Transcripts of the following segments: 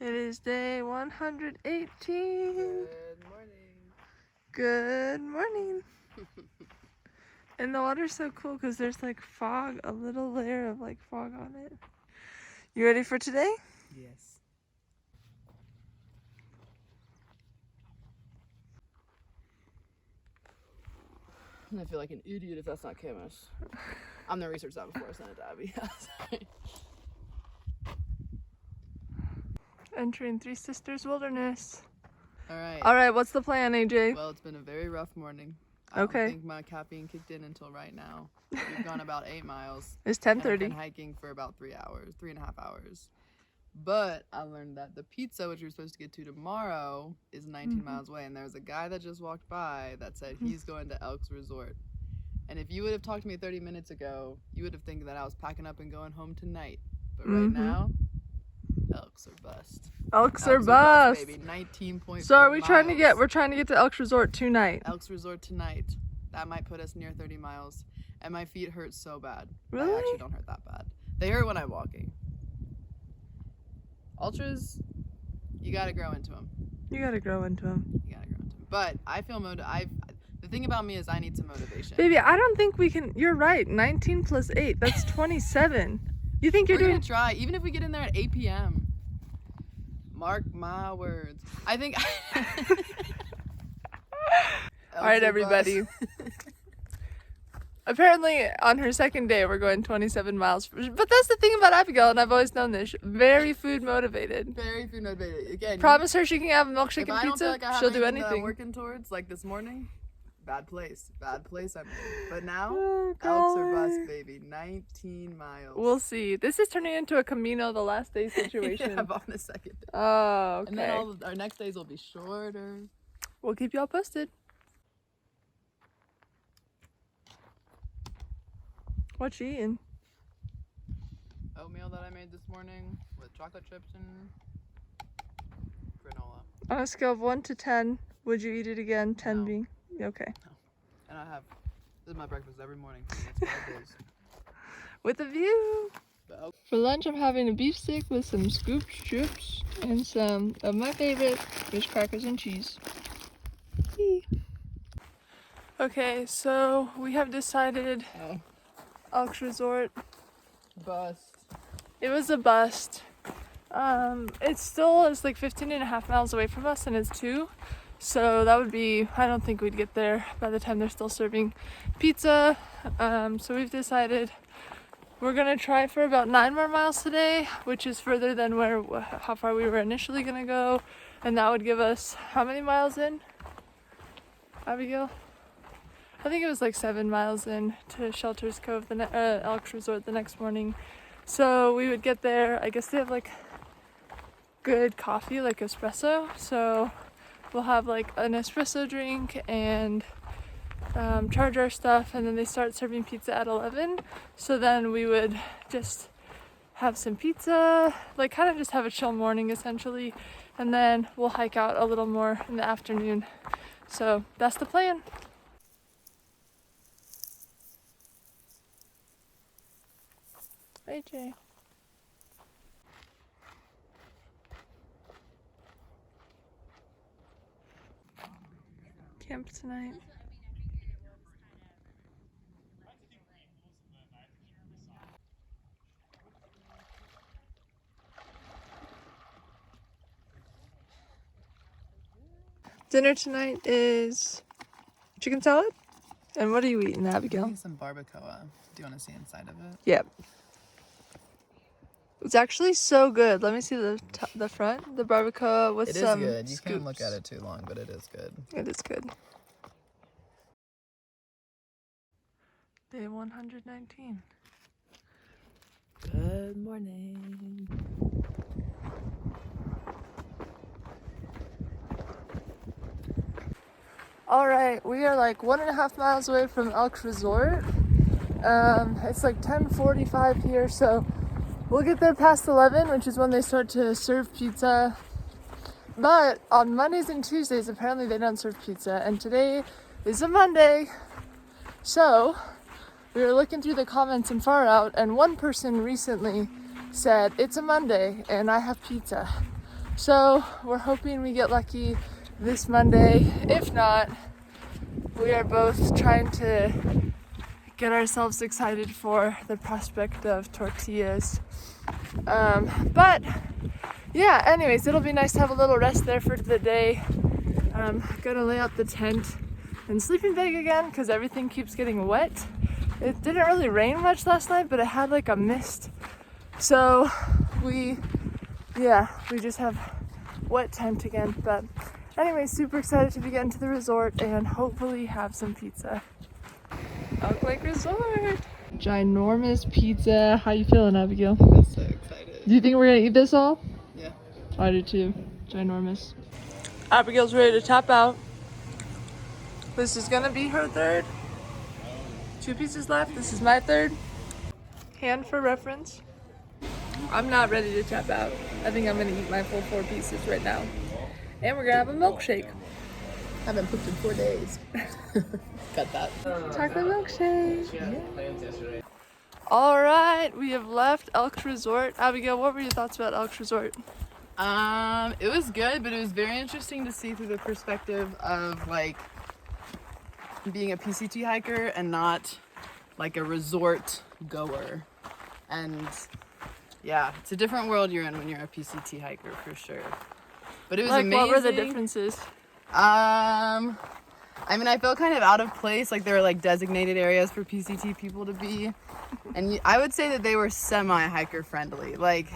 It is day 118. Good morning. Good morning. And the water's so cool because there's like fog, a little layer of like fog on it. You ready for today? Yes. I feel like an idiot if that's not Camus. I'm gonna research that before I send it to Abby. Sorry. Entering Three Sisters Wilderness. Alright. Alright, what's the plan, AJ? Well, it's been a very rough morning. I Okay. don't think my caffeine kicked in until right now. We've gone about 8 miles. It's And I've 10:30. been hiking for about 3.5 hours. But I learned that the pizza, which we're supposed to get to tomorrow, is 19 miles away. And there was a guy that just walked by that said he's going to Elks Resort. And if you would have talked to me 30 minutes ago, you would have think that I was packing up and going home tonight. But right now, Elks are bust. Elks are bust. Baby. 19.4 So are we miles. we're trying to get to Elks Resort tonight. Elks Resort tonight. That might put us near 30 miles. And my feet hurt so bad. Really? They actually don't hurt that bad. They hurt when I'm walking. Ultras, you gotta grow into them. You gotta grow into them. You gotta grow into them. But I feel the thing about me is I need some motivation. Baby, I don't think we can. You're right. 19 plus 8. That's 27. You think you're We're doing? gonna try, even if we get in there at 8 p.m. Mark my words. I think. All right, everybody. Apparently, on her second day, we're going 27 miles. But that's the thing about Abigail, and I've always known this. Very food motivated. Very food motivated. Again, Promise her she can have a milkshake if and I don't pizza. feel like I have She'll do anything that I'm anything. working towards, like this morning, bad place. Bad place I'm in. But now, Oh, Elks are God. bust, baby. 19 miles. We'll see. This is turning into a Camino the last day situation. Yeah, on the second day. Oh, okay. And then our next days will be shorter. We'll keep y'all posted. What you eating? Oatmeal that I made this morning with chocolate chips and granola. On a scale of 1 to 10, would you eat it again? 10 No. being okay. And this is my breakfast every morning. That's 5 days. With a view. But For lunch, I'm having a beef stick with some scooped strips and some of my favorite fish crackers and cheese. Yee. Okay, so we have decided Elks Resort. bust. It was a bust. It still is like 15.5 miles away from us, and it's 2. So that would be, I don't think we'd get there by the time they're still serving pizza. So we've decided we're gonna try for about 9 more miles today, which is further than how far we were initially gonna go. And that would give us, how many miles in, Abigail? I think it was like 7 miles in to Shelters Cove, Elks Resort the next morning. So we would get there. I guess they have like good coffee, like espresso. So we'll have like an espresso drink and charge our stuff, and then they start serving pizza at 11. So then we would just have some pizza, like kind of just have a chill morning essentially, and then we'll hike out a little more in the afternoon. So that's the plan. AJ. Camp tonight. Dinner tonight is chicken salad. And what are you eating, Abigail? Need some barbacoa. Do you want to see inside of it? Yep. It's actually so good. Let me see the front. The barbacoa with some It is good. You scoops. can't look at it too long, but it is good. It is good. Day 119. Good morning. All right, we are like 1.5 miles away from Elks Resort. It's like 10:45 here, so we'll get there past 11, which is when they start to serve pizza. But on Mondays and Tuesdays, apparently they don't serve pizza, and today is a Monday. So we were looking through the comments in Far Out, and one person recently said, "It's a Monday and I have pizza." So we're hoping we get lucky this Monday. If not, we are both trying to get ourselves excited for the prospect of tortillas. But yeah, anyways, it'll be nice to have a little rest there for the day. Gonna lay out the tent and sleeping bag again because everything keeps getting wet. It didn't really rain much last night, but it had like a mist. So we just have wet tent again. But anyway, super excited to be getting to the resort and hopefully have some pizza. Elk Lake Resort. Ginormous pizza. How you feeling, Abigail? I'm so excited. Do you think we're gonna eat this all? Yeah. I do too. Ginormous. Abigail's ready to tap out. This is gonna be her third. 2 pieces left. This is my third. Hand for reference. I'm not ready to tap out. I think I'm gonna eat my full 4 pieces right now. And we're gonna have a milkshake. I haven't pooped in 4 days. Cut that. Chocolate milkshake. Yeah. All right, we have left Elks Resort. Abigail, what were your thoughts about Elks Resort? It was good, but it was very interesting to see through the perspective of like being a PCT hiker and not like a resort goer. And yeah, it's a different world you're in when you're a PCT hiker for sure. But it was like, amazing. what were the differences? I mean, I felt kind of out of place. Like there were like designated areas for PCT people to be, and I would say that they were semi-hiker friendly. Like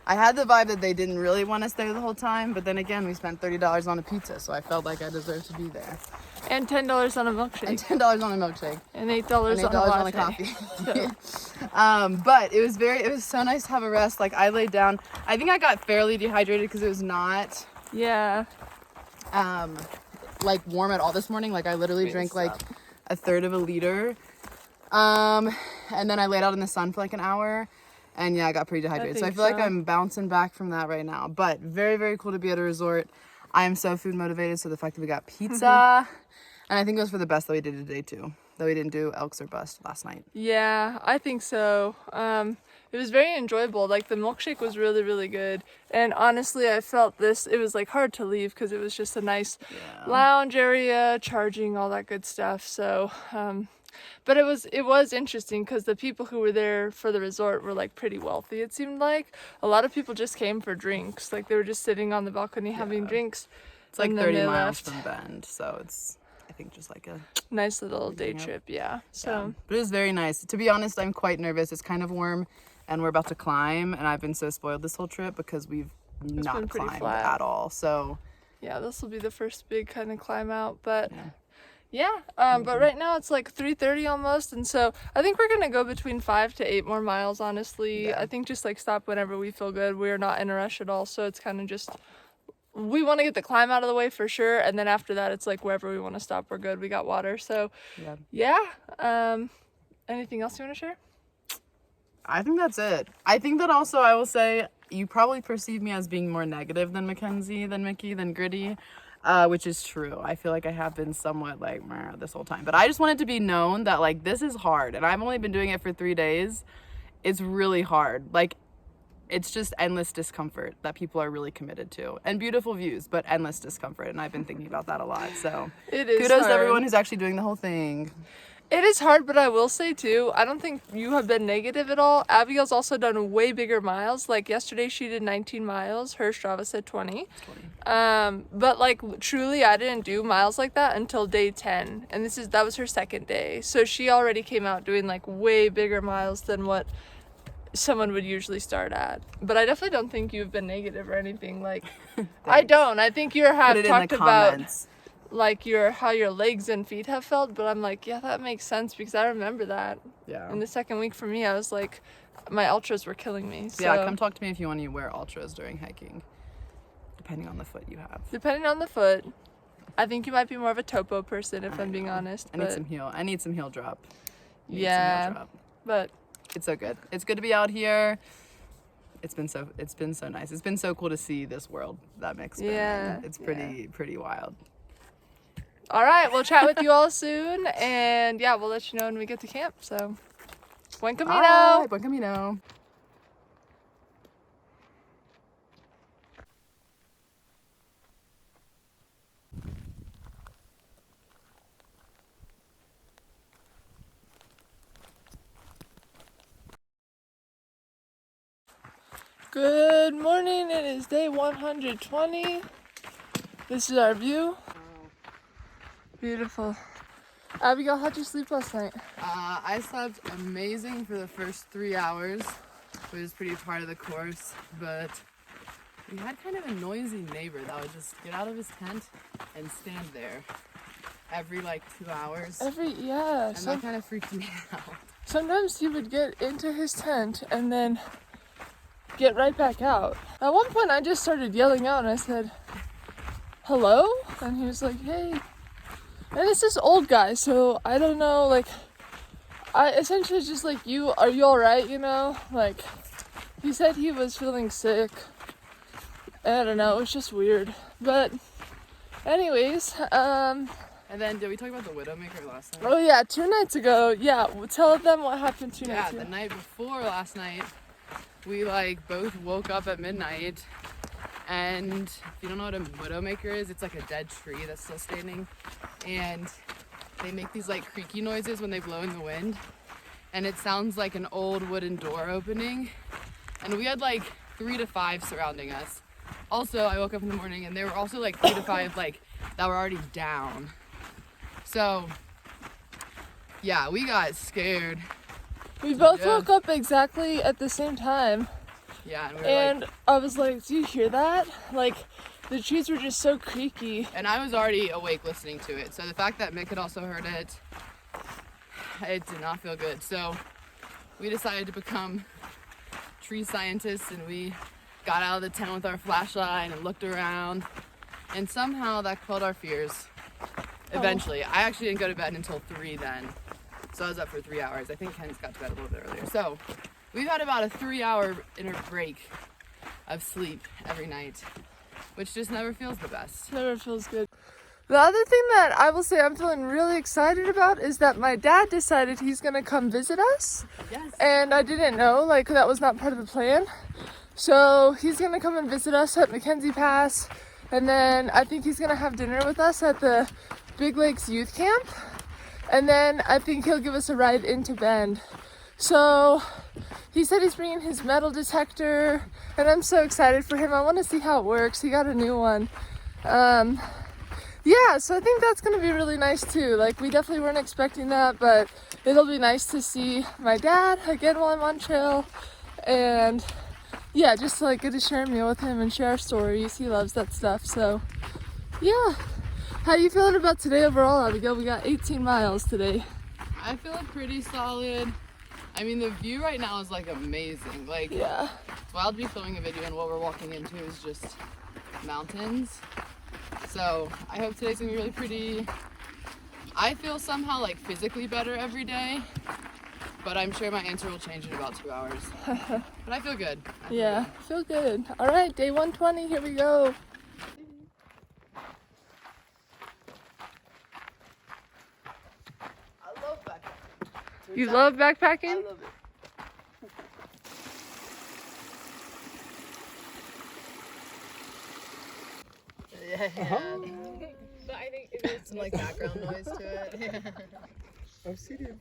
I had the vibe that they didn't really want us there the whole time, but then again, we spent $30 on a pizza, so I felt like I deserved to be there. And $10 on a milkshake. And $10 on a milkshake. And $8 on a coffee. But it was so nice to have a rest. Like I laid down. I think I got fairly dehydrated because it was not like warm at all this morning. Like I literally drank like a third of a liter. And then I laid out in the sun for like an hour. And yeah, I got pretty dehydrated. So I feel like I'm bouncing back from that right now. But very, very cool to be at a resort. I am so food motivated. So the fact that we got pizza, and I think it was for the best that we did today too. That we didn't do Elks or Bust last night. Yeah, I think so. It was very enjoyable. Like the milkshake was really, really good. And honestly, I felt it was like hard to leave because it was just a nice lounge area, charging, all that good stuff. So, but it was interesting because the people who were there for the resort were like pretty wealthy. It seemed like a lot of people just came for drinks. Like they were just sitting on the balcony having drinks. It's like 30 miles from Bend, so it's I think just like a nice little day trip. Yeah. So, but it was very nice. To be honest, I'm quite nervous. It's kind of warm, and we're about to climb, and I've been so spoiled this whole trip because we've not climbed at all. So yeah, this will be the first big kind of climb out, but. Yeah, but right now it's like 3:30 almost, and so I think we're gonna go between 5 to 8 more miles, honestly. I think just like stop whenever we feel good. We're not in a rush at all, so it's kind of just, we want to get the climb out of the way for sure, and then after that it's like wherever we want to stop, we're good. We got water, so yeah. Anything else you want to share? I think that's it. I think that also I will say, you probably perceive me as being more negative than Mackenzie, than Mickey, than Gritty. Which is true. I feel like I have been somewhat like this whole time. But I just want it to be known that like this is hard. And I've only been doing it for 3 days. It's really hard. Like it's just endless discomfort that people are really committed to. And beautiful views, but endless discomfort. And I've been thinking about that a lot. So it is kudos hard. to everyone who's actually doing the whole thing. It is hard, but I will say too, I don't think you have been negative at all. Abigail's also done way bigger miles. Like yesterday she did 19 miles. Her Strava said 20. But like truly I didn't do miles like that until day 10. And that was her second day. So she already came out doing like way bigger miles than what someone would usually start at. But I definitely don't think you've been negative or anything. Like I don't. I think you have talked about like how your legs and feet have felt, but I'm like, yeah, that makes sense because I remember that. Yeah. In the second week for me, I was like, my ultras were killing me. So. Yeah, come talk to me if you want to wear ultras during hiking, depending on the foot you have. Depending on the foot. I think you might be more of a topo person if I'm being honest. I need some heel drop. But it's so good. It's good to be out here. It's been so nice. It's been so cool to see this world that Mick's been in. It's pretty wild. All right, we'll chat with you all soon, and yeah, we'll let you know when we get to camp. So, buen camino. Right, buen camino. Good morning, it is day 120. This is our view. Beautiful. Abigail, how'd you sleep last night? I slept amazing for the first 3 hours, which was pretty part of the course, but we had kind of a noisy neighbor that would just get out of his tent and stand there every like 2 hours. And that kind of freaked me out. Sometimes he would get into his tent and then get right back out. At one point I just started yelling out and I said, hello? And he was like, hey. And it's this old guy, so I don't know, like, I essentially just like, are you alright, you know? Like, he said he was feeling sick. I don't know, it was just weird. But anyways, And then did we talk about the Widowmaker last night? Oh yeah, 2 nights ago. Yeah, tell them what happened 2 nights ago. Yeah, the night before last night, we like both woke up at midnight, and if you don't know what a Widowmaker is, it's like a dead tree that's still standing, and they make these like creaky noises when they blow in the wind, and it sounds like an old wooden door opening, and we had like 3 to 5 surrounding us. Also, I woke up in the morning and there were also like 3 to 5 like that were already down. So yeah, we got scared. We both woke up exactly at the same time. Yeah, and I was like, do you hear that? Like, the trees were just so creaky. And I was already awake listening to it. So the fact that Mick had also heard it, it did not feel good. So we decided to become tree scientists, and we got out of the tent with our flashlight and looked around. And somehow that quelled our fears. Eventually. I actually didn't go to bed until 3 then. So I was up for 3 hours. I think Ken's got to bed a little bit earlier. So we've had about a 3-hour inner break of sleep every night, which just never feels the best. Never feels good. The other thing that I will say I'm feeling really excited about is that my dad decided he's going to come visit us. Yes. And I didn't know, like, that was not part of the plan. So he's going to come and visit us at Mackenzie Pass. And then I think he's going to have dinner with us at the Big Lakes Youth Camp. And then I think he'll give us a ride into Bend. So he said he's bringing his metal detector, and I'm so excited for him. I want to see how it works. He got a new one. Yeah, so I think that's going to be really nice too. Like, we definitely weren't expecting that, but it'll be nice to see my dad again while I'm on trail. And yeah, just to like get to share a meal with him and share our stories. He loves that stuff. So yeah. How you feeling about today overall, Abigail? We got 18 miles today. I feel pretty solid. I mean, the view right now is like amazing. Like, yeah. Well, I'll be filming a video, and what we're walking into is just mountains. So I hope today's gonna be really pretty. I feel somehow like physically better every day, but I'm sure my answer will change in about 2 hours. But I feel good. Feel good. All right, day 120, here we go. You love backpacking? I love it. Yeah. But I think it is some like background noise to it. Yeah. Obsidian.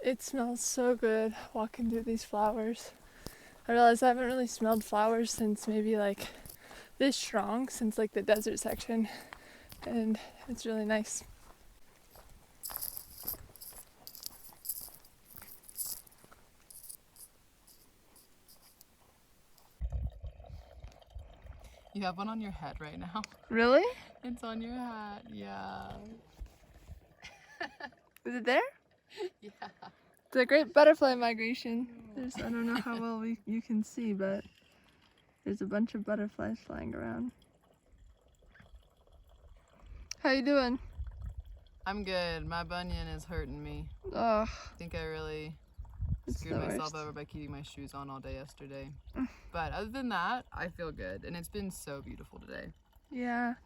It smells so good walking through these flowers. I realized I haven't really smelled flowers since maybe like this strong, since like the desert section, and it's really nice. You have one on your head right now. Really? It's on your hat, yeah. Is it there? Yeah. It's a great butterfly migration. I don't know how well you can see, but there's a bunch of butterflies flying around. How you doing? I'm good. My bunion is hurting me. Ugh. I think I really screwed myself over by keeping my shoes on all day yesterday. But other than that, I feel good. And it's been so beautiful today. Yeah.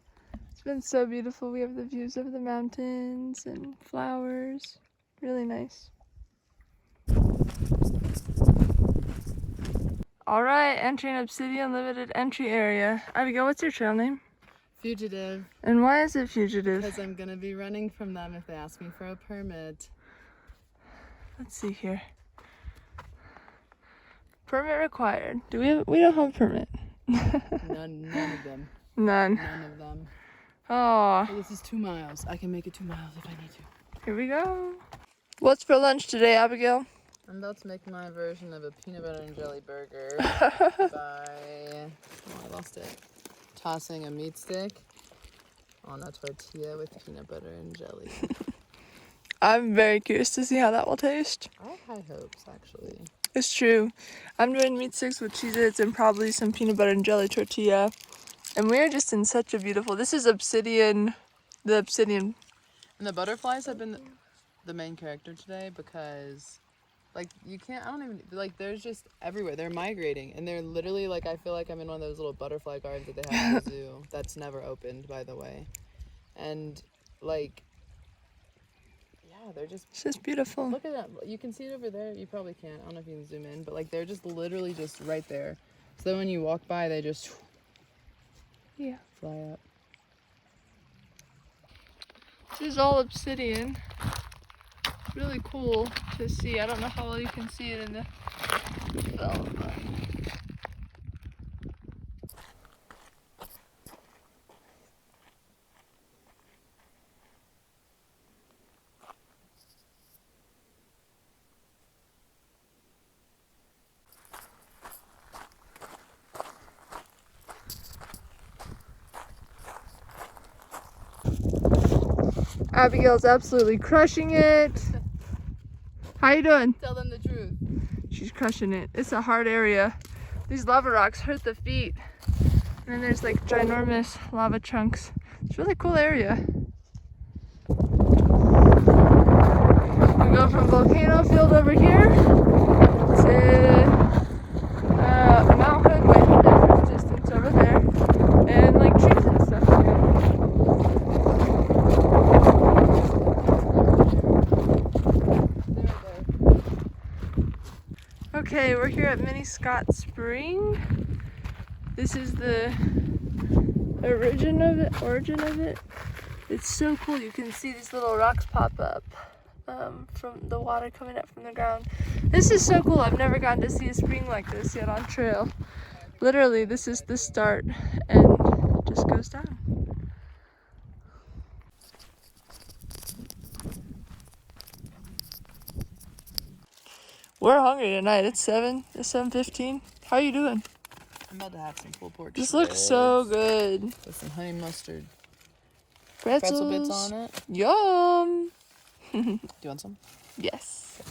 It's been so beautiful. We have the views of the mountains and flowers. Really nice. All right, entering Obsidian limited entry area. Abigail, what's your trail name? Fugitive. And why is it fugitive? Because I'm gonna be running from them if they ask me for a permit. Let's see here. Permit required. Do we have? We don't have a permit. None of them. None. None of them. Oh, Hey, this is 2 miles. I can make it 2 miles if I need to. here we go. What's for lunch today, Abigail? I'm about to make my version of a peanut butter and jelly burger by, I lost it, tossing a meat stick on a tortilla with peanut butter and jelly. I'm very curious to see how that will taste. I have high hopes, actually. It's true. I'm doing meat sticks with Cheez-Its and probably some peanut butter and jelly tortilla. And we're just in such a beautiful, this is Obsidian, the Obsidian. And the butterflies have been the main character today because, like, you can't, I don't even, like, there's just everywhere. They're migrating, and they're literally, like, I feel like I'm in one of those little butterfly gardens that they have at the zoo that's never opened, by the way. And, like, yeah, they're just, It's just beautiful. look at that. You can see it over there. You probably can't. I don't know if you can zoom in, but, like, they're just literally just right there. So then when you walk by, they just Yeah. fly up. This is all obsidian. It's really cool to see. I don't know how well you can see it in the film, but Abigail's absolutely crushing it. How you doing? Tell them the truth. She's crushing it. It's a hard area. These lava rocks hurt the feet. And then there's like ginormous lava chunks. It's a really cool area. We go from volcano field over here to mountain with a different distance over there. And like trees and stuff too. Okay, we're here at Mini Scott Spring. This is the origin of it. It's so cool. You can see these little rocks pop up from the water coming up from the ground. This is so cool. I've never gotten to see a spring like this yet on trail. Literally, this is the start and it just goes down. We're hungry tonight. It's 7:15. How are you doing? I'm about to have some pulled pork. This looks so strips good. with some honey mustard Pretzels. pretzel bits on it. Yum. Do you want some? Yes.